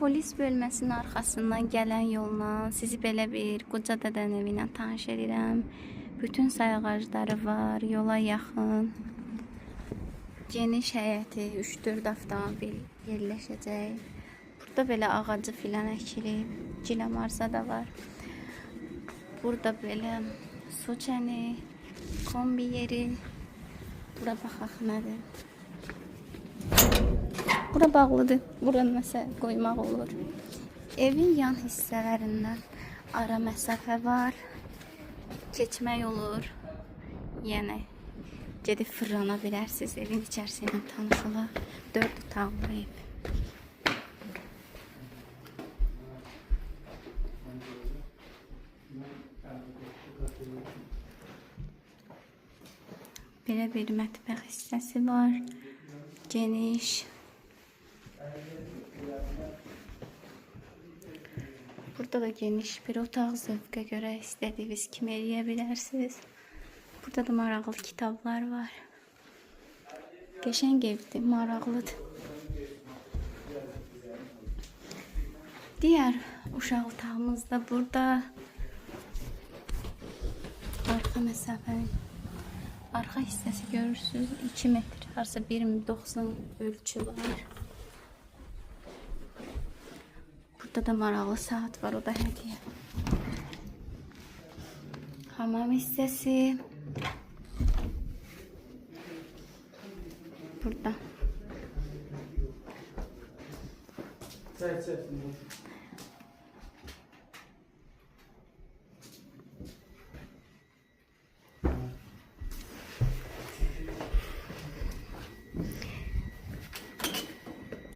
Polis bölməsinin arxasından gələn yolla sizi belə bir qoca dədən evi ilə tanış edirəm. Bütün say ağacları var, yola yaxın. Geniş həyəti, 3-4 avtomobil yerləşəcək. Burada belə ağacı filan əkilib, gilə marza da var. Burada belə su çəni, kombi yeri. Bura baxaq nədir? Bura bağlıdır. Bura nəsə qoymaq olur. Evin yan hissələrindən ara məsafə var. Keçmək olur. Yəni gedib fırlana bilərsiniz. Evin içərisindən tanış olaq. 4 otaqlı ev. Belə bir mətbəx hissəsi var. Geniş. Burada da geniş bir otaq, zövqə görə istədiyiniz kimi eləyə bilərsiniz. Burada da maraqlı kitablar var. Qəşəng evdir, maraqlıdır. Digər uşaq otağımız da burada. Arxa məsafənin arxa hissəsi görürsünüz. 2 metr, harca 1.90 ölçü var. Burada da maraqlı saat var, o da hədiyyə. Hamam hissəsi. Burada.